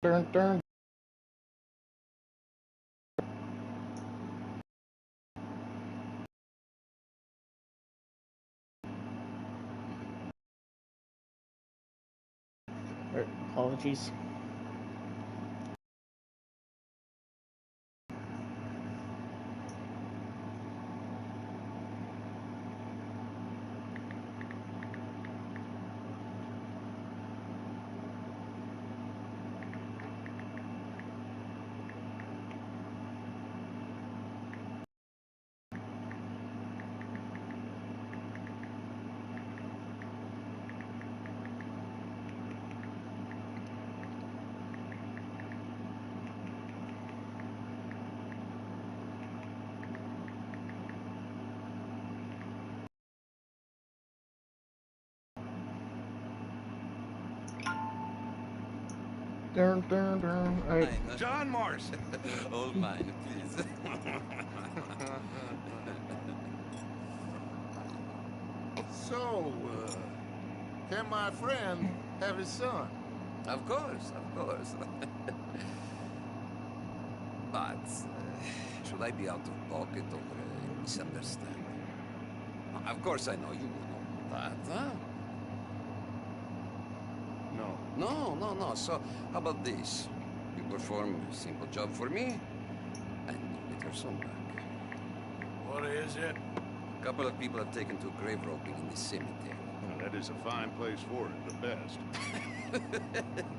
Dun, dun. Apologies. Dun, dun, dun. All right. John Morris. Hold mine, please. So, can my friend have his son? Of course, of course. But, should I be out of pocket or misunderstand? Of course I know you know that, huh? No. So, how about this? You perform a simple job for me, and you get your son back. What is it? A couple of people have taken to grave roping in the cemetery. Well, that is a fine place for it, the best.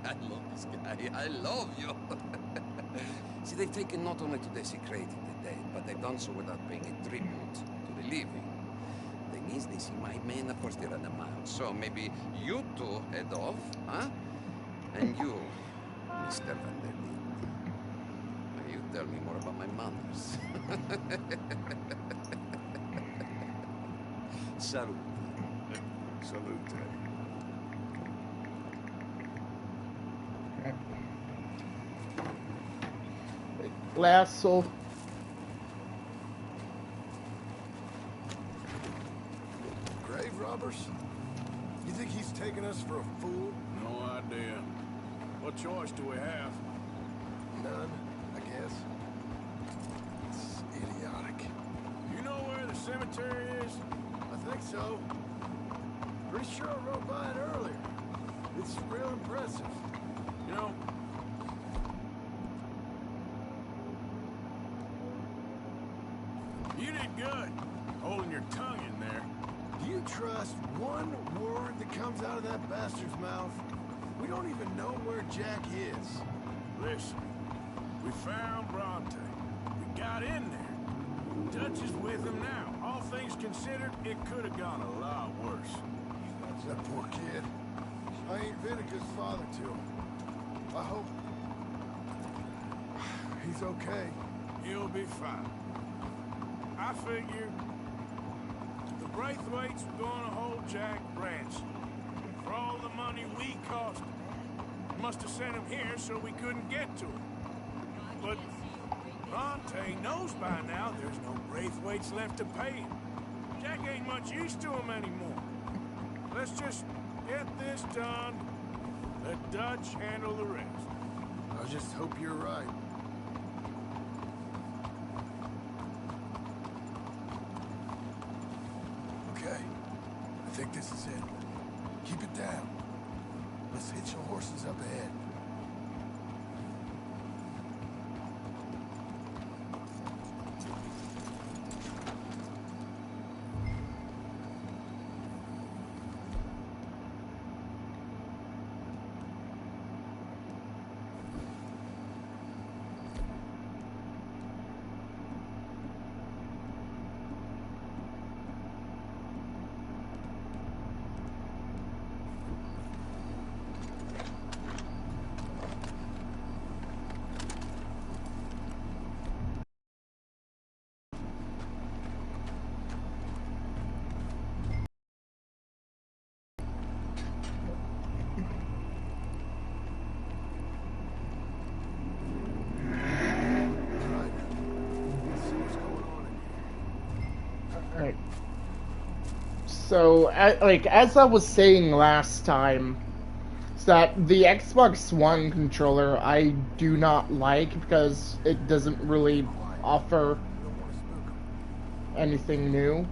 I love this guy. I love you. See, they've taken not only to desecrating the dead, but they've done so without paying a tribute to the living. Thing is, they see my men, of course, they run them out. So maybe you two head off, huh? And you, Mr. Van der Linde. You tell me more about my manners. Salute. Salute. Lasso. Grave robbers? You think he's taking us for a fool? No idea. What choice do we have? None, I guess. It's idiotic. You know where the cemetery is? I think so. Pretty sure I rode by it earlier. It's real impressive. You know, you did good, holding your tongue in there. Do you trust one word that comes out of that bastard's mouth? We don't even know where Jack is. Listen, we found Bronte. We got in there. Dutch is with him now. All things considered, it could have gone a lot worse. That poor kid. I ain't been a good father to him. I hope he's okay. He'll be fine. I figure the Braithwaites were going to hold Jack ransom for all the money we cost him. Must have sent him here so we couldn't get to him. But Bronte knows by now there's no Braithwaites left to pay him. Jack ain't much use to him anymore. Let's just get this done. Let Dutch handle the rest. I just hope you're right. Okay. I think this is it. Keep it down. Let's hitch your horses up ahead. Alright. So, as I was saying last time, is that the Xbox One controller I do not like because it doesn't really offer anything new.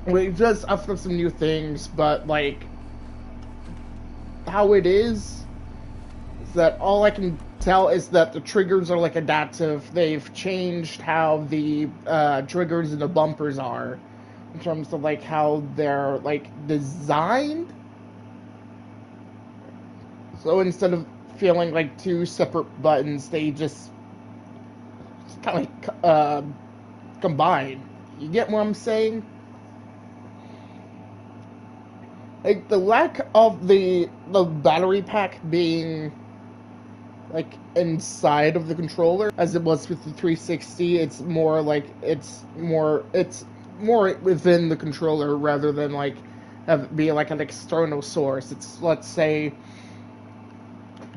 It does offer some new things, but like how it is that all I can tell is that the triggers are like adaptive. They've changed how the triggers and the bumpers are in terms of like how they're like designed. So instead of feeling like two separate buttons, they just kind of combine. You get what I'm saying? Like the lack of the battery pack being like inside of the controller as it was with the 360, it's more like it's more within the controller rather than like have it be like an external source. It's, let's say,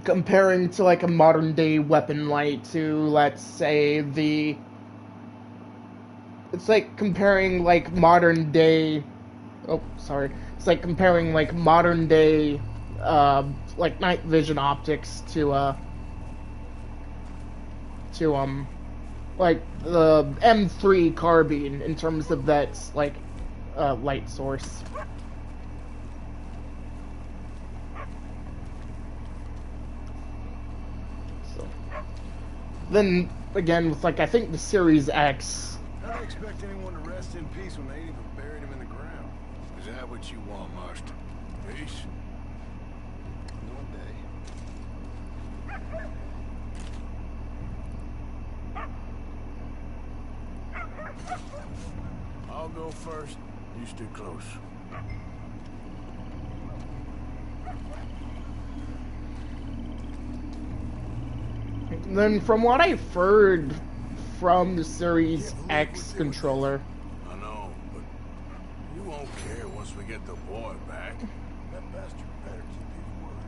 comparing to like a modern day weapon light to, let's say, it's like comparing like modern day it's like comparing like modern day like night vision optics to like the M3 carbine in terms of that's like light source. So then again with like I think the Series X. I don't expect anyone to rest in peace when they ain't even buried him in the ground. Is that what you want, Master? Peace? One day. I'll go first. You stay close. Then from what I've heard from the Series X controller, I know, but you won't care once we get the boy back. That bastard better keep his word.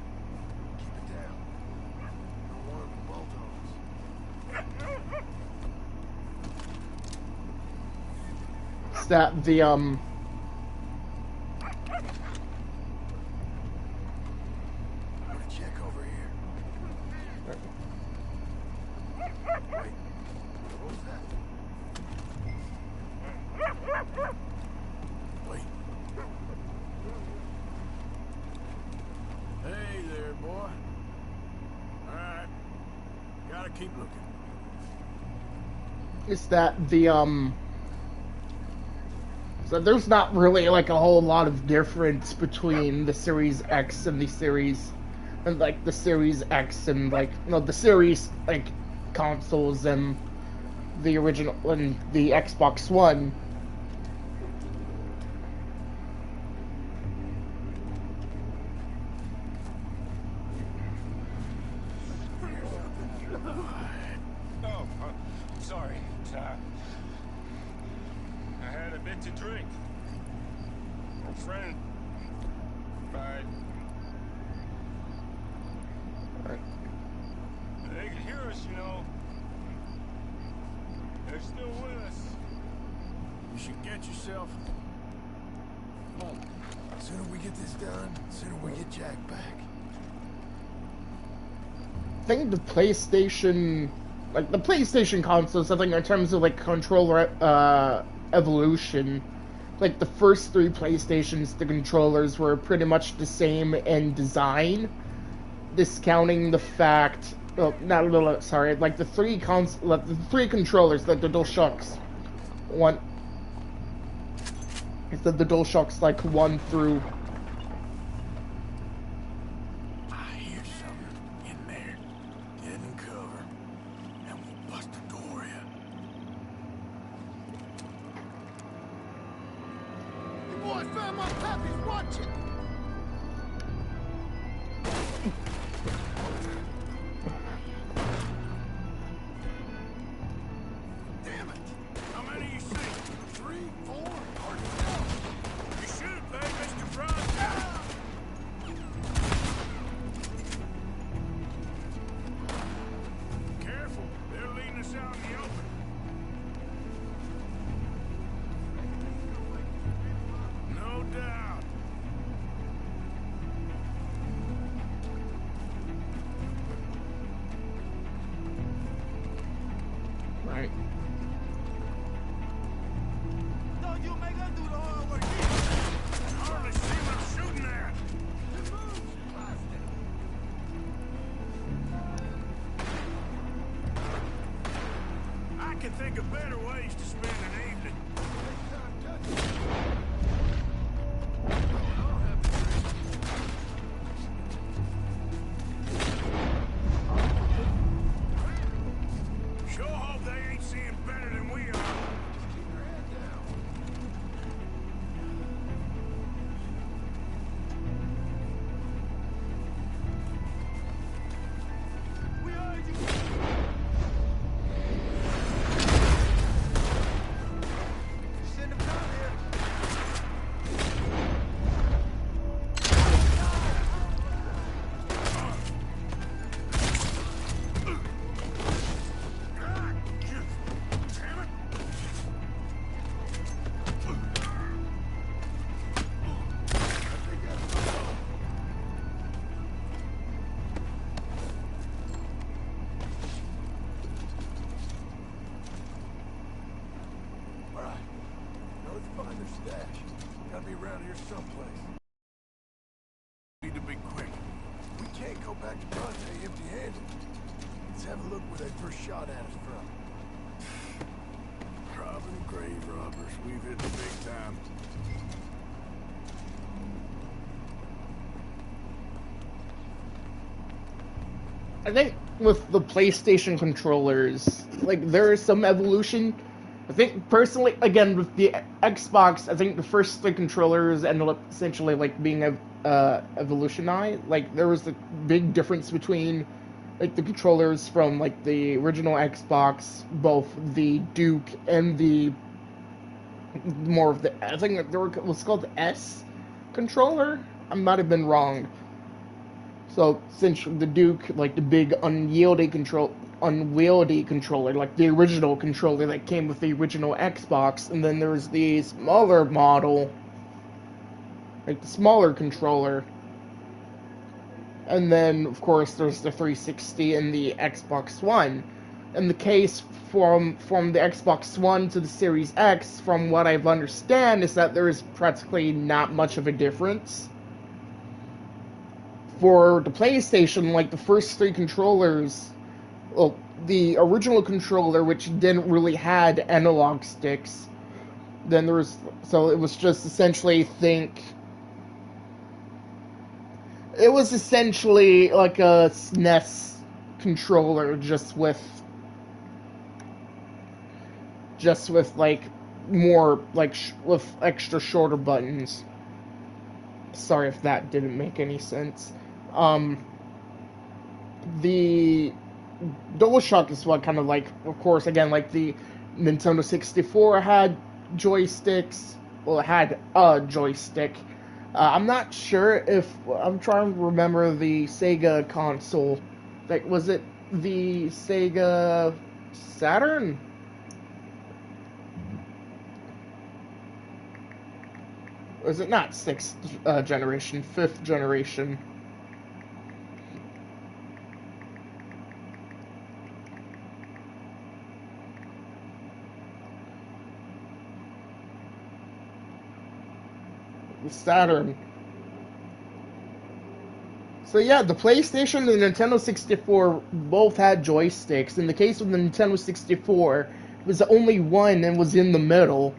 Keep it down. Don't want him to bolt on us. is that the I'm gonna check over here. Wait. What was that? Wait. Hey there, boy. Alright. Gotta keep looking. is that the so there's not really like a whole lot of difference between the Series X and the Series and like the Series X and like the Series like consoles and the original and the Xbox One. Oh, sorry. I had a bit to drink. Old friend. Bye. They can hear us, you know. They're still with us. You should get yourself home. The sooner we get this done, the sooner we get Jack back. I think the PlayStation consoles, I think in terms of like controller evolution, like the first three PlayStations, the controllers were pretty much the same in design, discounting the fact, like the three controllers, like the DualShocks, the DualShocks like 1 through. I hear something in there. Get in cover, and we'll bust the door in. You boys found my puppies. Watch it. Damn it! How many you see? 3, 4, hard to tell. You should, babe, Mr. Brown. Careful, they're leading us out in the open. No think of better ways to spend an evening. Sure hope they ain't seeing better than we are. Keep your head down. We heard you. Send them down here. Damn it. All right. Now let's find their stash. Gotta be around here someplace. Need to be quick. We can't go back to Bronte empty-handed. Let's have a look where they first shot at us from. Robbing grave robbers. We've hit the big time. I think with the PlayStation controllers, like, there is some evolution. I think, personally, again, with the Xbox, I think the first three controllers ended up essentially, like, being evolutionized. Like, there was a big difference between, like, the controllers from, like, the original Xbox, both the Duke and the more of the, I think it was called the S controller? I might have been wrong. So, since the Duke, like, the big unwieldy controller, like the original controller that came with the original Xbox, and then there's the smaller model, like the smaller controller, and then, of course, there's the 360 and the Xbox One. In the case from the Xbox One to the Series X, from what I've understand, is that there is practically not much of a difference. For the PlayStation, like, the first three controllers, well, the original controller, which didn't really had analog sticks, then there was, so it was just essentially, it was essentially like a SNES controller, just with like, more, like, with extra shorter buttons. Sorry if that didn't make any sense. The DualShock is what kind of, like, of course, again, like the Nintendo 64 had joysticks. Well, it had a joystick. I'm not sure if, I'm trying to remember the Sega console. Like, was it the Sega Saturn? Or is it not 6th generation, 5th generation? The Saturn. So yeah, the PlayStation and the Nintendo 64 both had joysticks. In the case of the Nintendo 64, it was the only one and was in the middle.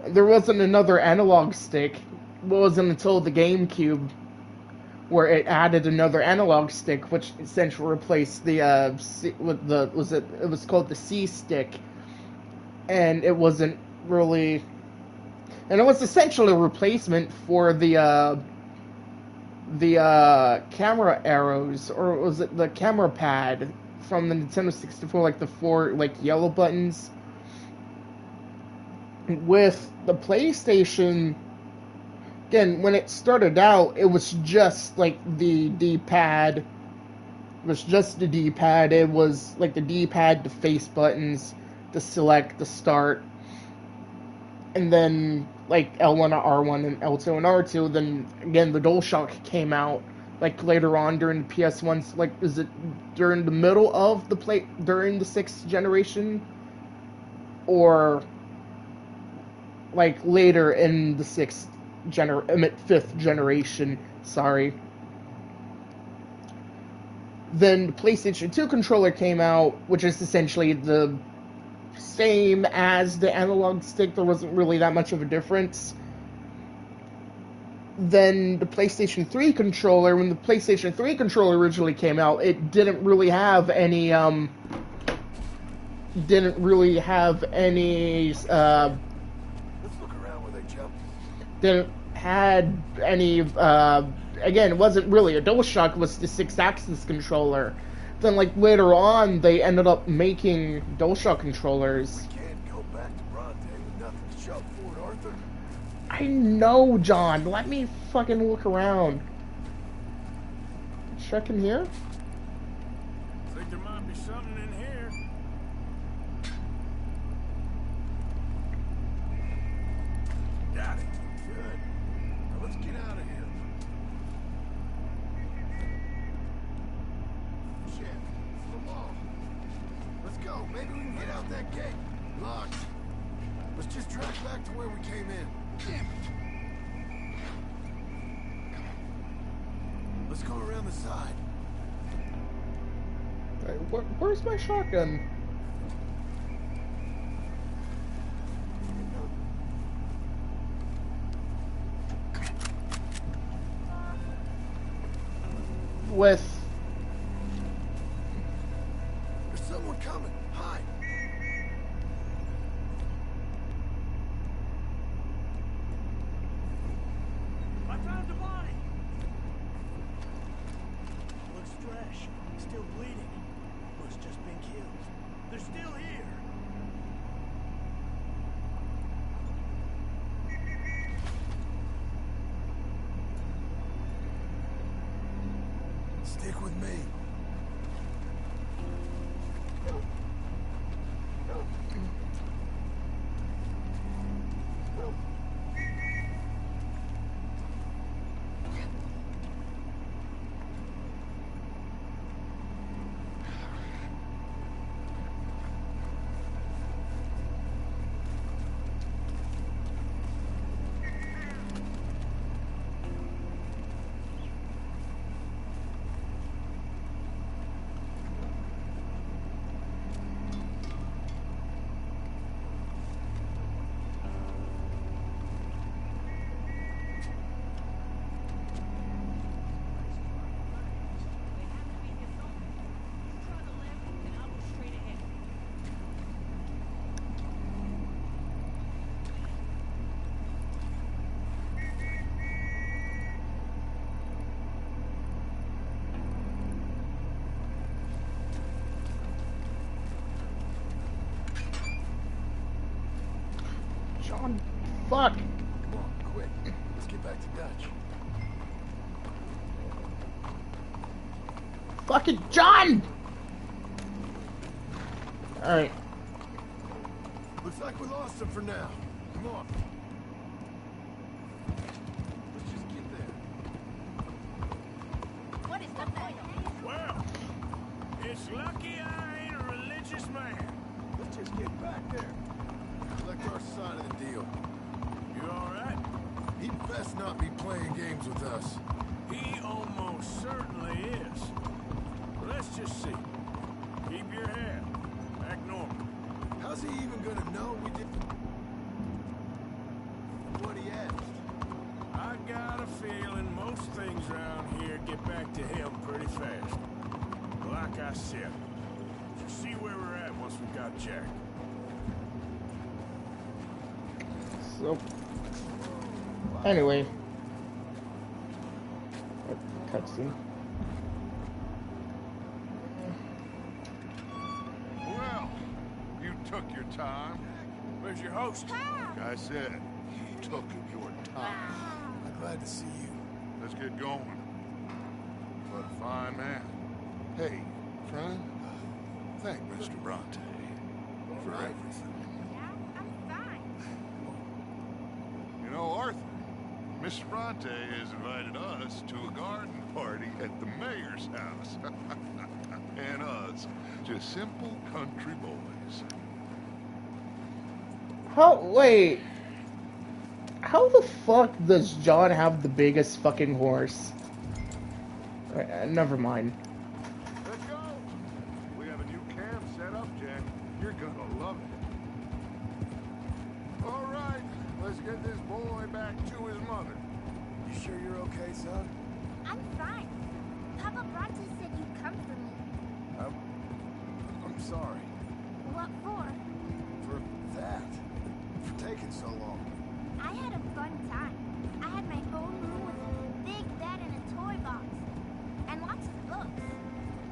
There wasn't another analog stick. It wasn't until the GameCube where it added another analog stick, which essentially replaced the it was called the C stick, and it wasn't really, and it was essentially a replacement for the camera arrows, or was it the camera pad from the Nintendo 64, like the 4 like yellow buttons. With the PlayStation, again, when it started out, it was just like the D-pad. It was just the D-pad. It was like the D-pad, the face buttons, the select, the start, and then like L1, R1, and L2 and R2. Then again, the DualShock came out like later on during the PS1. Like, is it during the middle of the during the 6th generation, or like later in the 5th generation, sorry. Then the PlayStation 2 controller came out, which is essentially the same as the analog stick. There wasn't really that much of a difference. Then the PlayStation 3 controller, when the PlayStation 3 controller originally came out, it didn't really have any Let's look around where they jumped. didn't had any again, it wasn't really a DualShock, it was the 6-axis controller. Then like later on they ended up making DualShock controllers. We can't go back to Bronte with nothing to show for it, Arthur. I know, John. Let me fucking look around. Check in here. Think there might be something in here. Got it. Good. Now let's get out of here. Shit. It's the wall. Let's go. Maybe we can get out that gate. Locked. Let's just track back to where we came in. Damn it. Let's go around the side. Where's my shotgun? With... There's someone coming. Hide. I found the body. Looks fresh. Still bleeding. Must just been killed. They're still here. Stick with me. John, fuck. Come on, quick. Let's get back to Dutch. Fucking John! Alright. Looks like we lost him for now. Come on. Let's just get there. What is the matter? Well, it's lucky I ain't a religious man. Let's just get back there. Collect our side of the deal. You all right? He'd best not be playing games with us. He almost certainly is. Let's just see. Keep your head. Back normal. How's he even gonna know we did what he asked? I got a feeling most things around here get back to him pretty fast. Like I said, we'll see where we're at once we got Jack. So... Anyway. Cutscene. Well, you took your time. Where's your host? Like I said, you took your time. I'm glad to see you. Let's get going. What a fine man. Hey, friend, thank Mr. Bronte for everything. Yeah, I'm fine. You know, Arthur, Mr. Bronte has invited us to a garden party at the mayor's house. And us, just simple country boys. Wait. How the fuck does John have the biggest fucking horse? Never mind. Let's go. We have a new camp set up, Jack. You're gonna love it. son? I'm fine. Papa Bronte said you'd come for me. I'm sorry What for? for that. For taking so long. I had a fun time. I had my own room with a big bed and a toy box. And lots of books.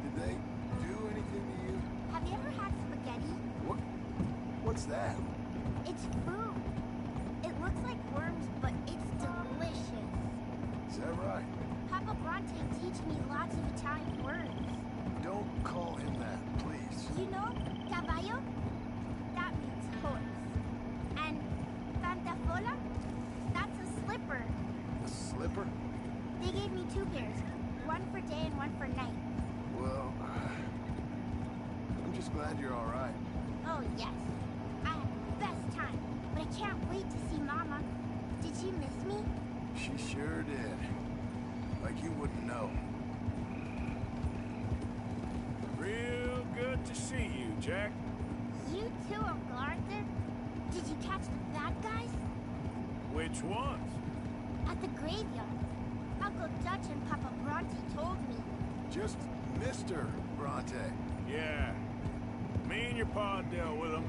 Did they do anything to you? Have you ever had spaghetti? What's that? It's food. It looks like worms, but it's delicious. Is that right? Papa Bronte teach me lots of Italian words. Don't call him that, please. You know, caballo? That means horse. And pantafola? That's a slipper. A slipper? They gave me 2 pairs. One for day and one for night. Well, I'm just glad you're all right. Oh, yes. I had the best time. But I can't wait to see Mama. Did she miss me? She sure did. Like you wouldn't know. Real good to see you, Jack. You too, Uncle Arthur? Did you catch the bad guys? Which ones? At the graveyard. Uncle Dutch and Papa Bronte told me. Just Mr. Bronte. Yeah. Me and your pa dealt with them.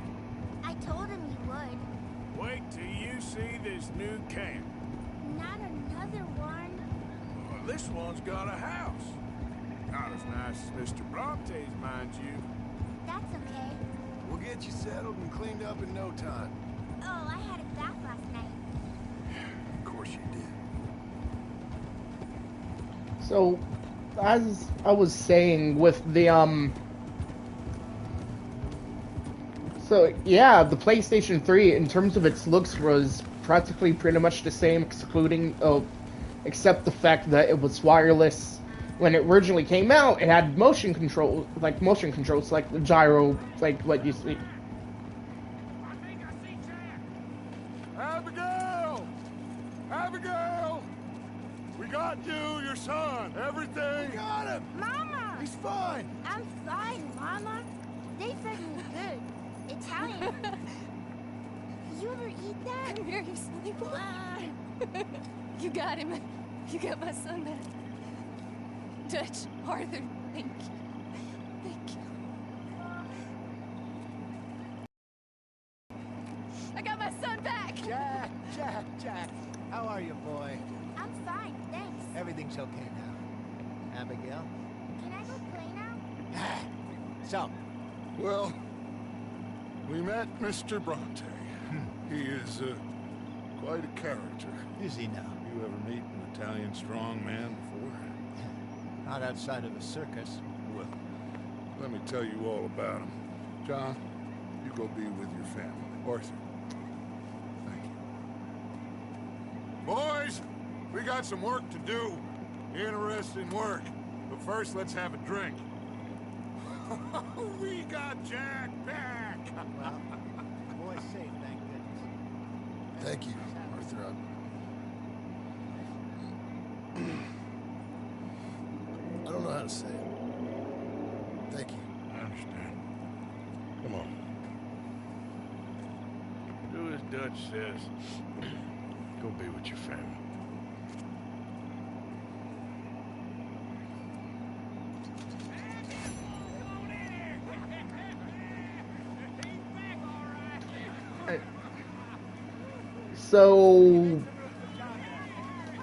I told him you would. Wait till you see this new camp. Not another one. Well, this one's got a house. Not as nice as Mr. Bronte's, mind you. That's okay. We'll get you settled and cleaned up in no time. Oh, I had a bath last night. Of course you did. So, as I was saying with the, So, yeah, the PlayStation 3, in terms of its looks, was practically pretty much the same, except the fact that it was wireless. When it originally came out, it had motion controls, like the gyro, like what you see. Abigail! Abigail! We got you, your son, everything. Got him! Mama! He's fine! I'm fine, Mama. They fed me good. Italian. You ever eat that? Come here, you silly boy. Uh, You got him. You got my son back. Dutch, Arthur, thank you. Thank you. I got my son back! Jack, how are you, boy? I'm fine, thanks. Everything's okay now. Abigail? Can I go play now? So, Well, we met Mr. Bronte. He is quite a character. is he now? You ever meet an Italian strongman before? Not outside of a circus. Well, let me tell you all about him. John, you go be with your family. Arthur, thank you. Boys, we got some work to do. Interesting work. But first, let's have a drink. We got Jack back! Well, the boy's safe, thank goodness. Thank you, Arthur. I don't know how to say it. Thank you. I understand. Come on. Do as Dutch says. Go be with your family. So,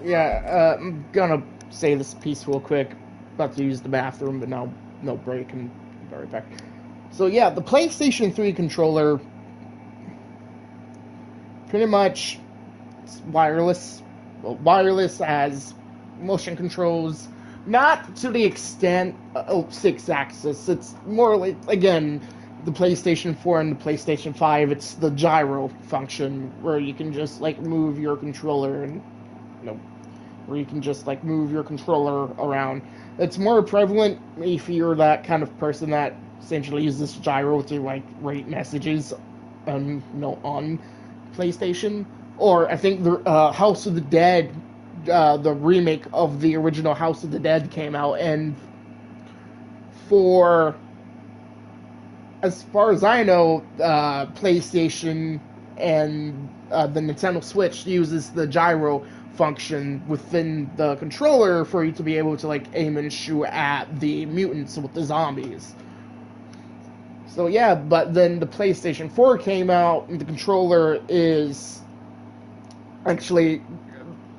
yeah, I'm gonna say this piece real quick. About to use the bathroom, but now no break and be right back. So yeah, the PlayStation 3 controller, pretty much wireless. Well, wireless as motion controls, not to the extent of 6-axis. It's more like, again, the PlayStation 4 and the PlayStation 5, it's the gyro function where you can just like move your controller and where you can just like move your controller around. It's more prevalent if you're that kind of person that essentially uses gyro to like rate messages on PlayStation. Or I think the House of the Dead, the remake of the original House of the Dead came out, and for as far as I know, PlayStation and the Nintendo Switch uses the gyro function within the controller for you to be able to like aim and shoot at the mutants with the zombies. So yeah, but then the PlayStation 4 came out, and the controller is actually,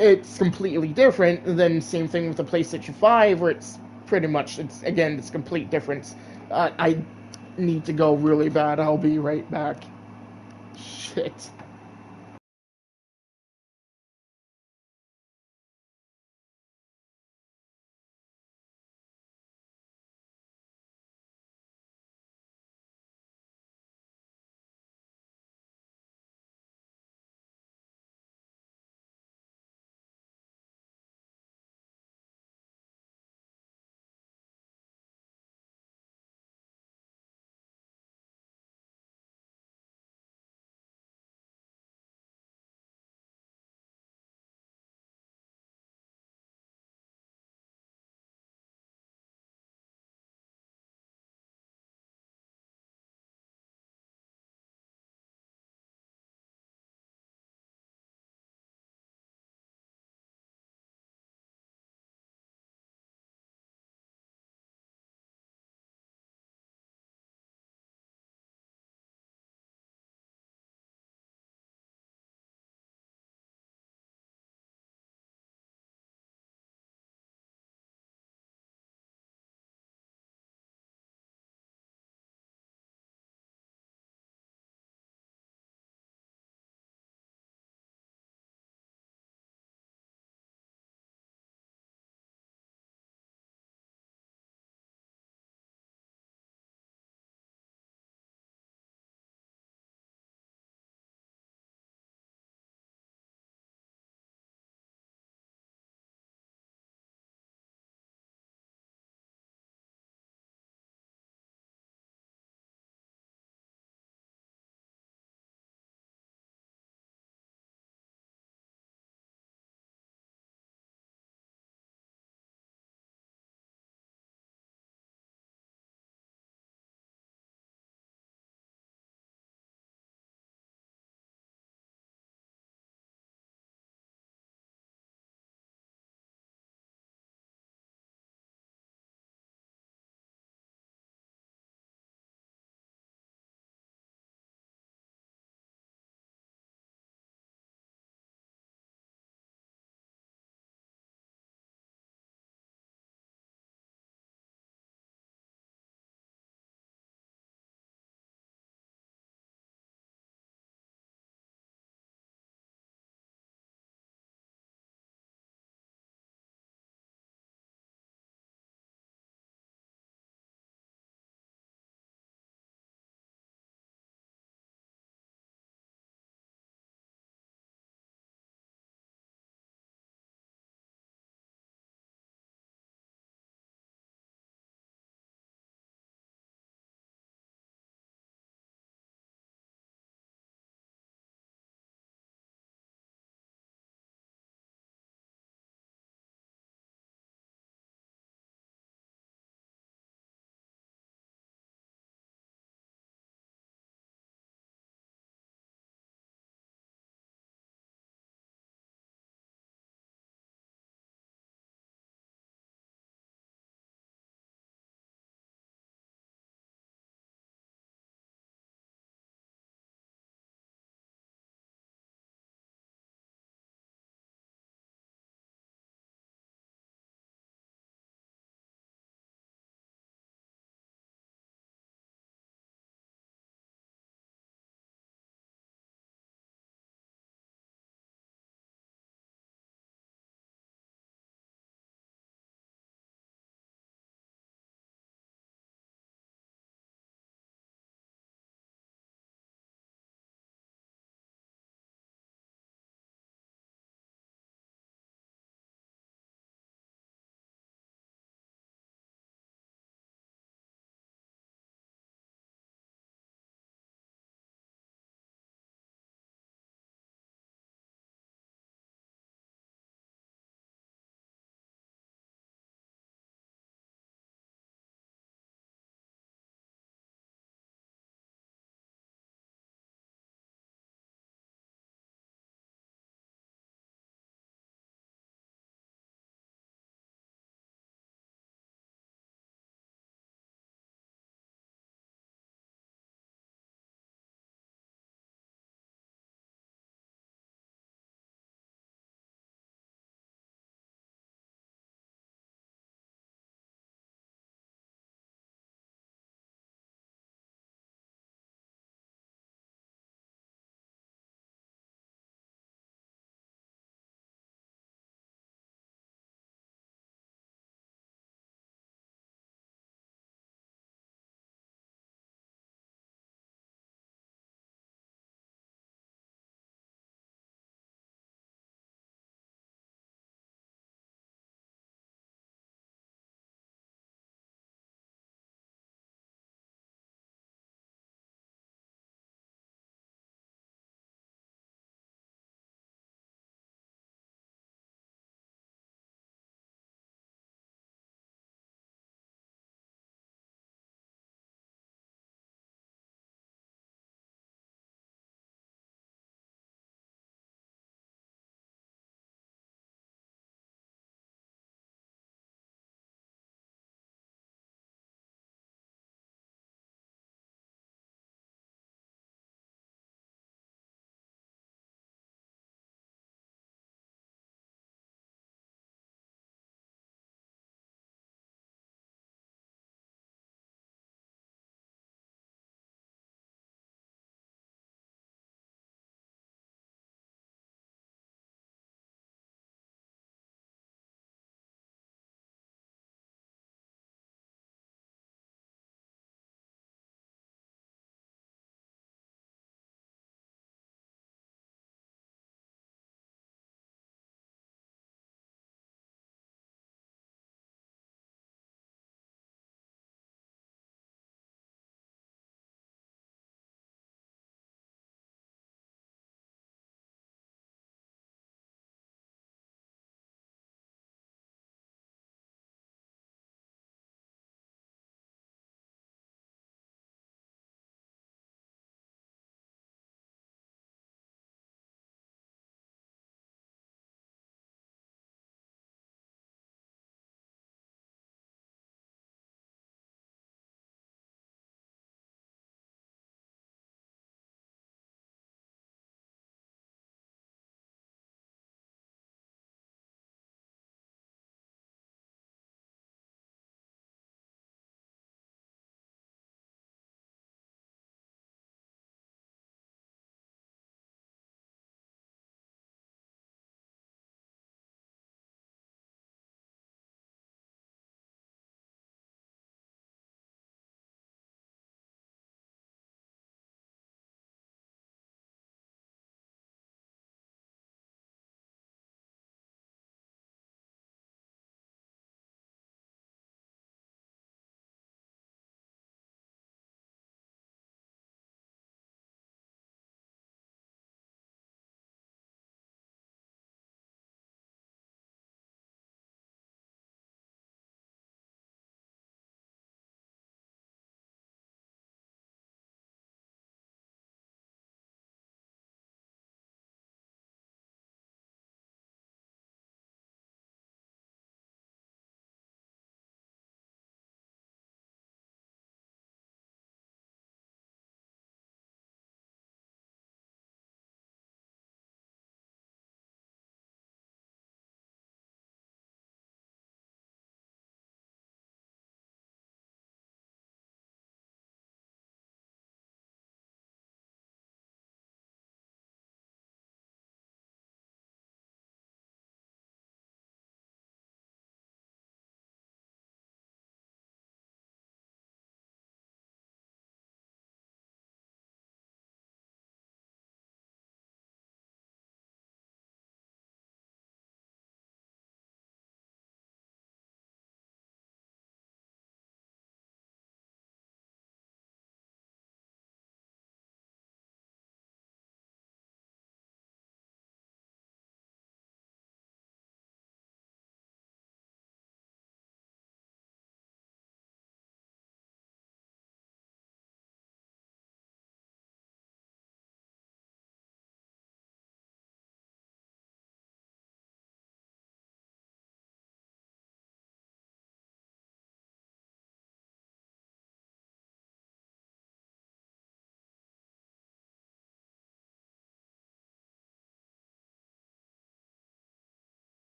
it's completely different. And then same thing with the PlayStation 5, where it's pretty much, it's complete difference. I need to go really bad. I'll be right back. Shit.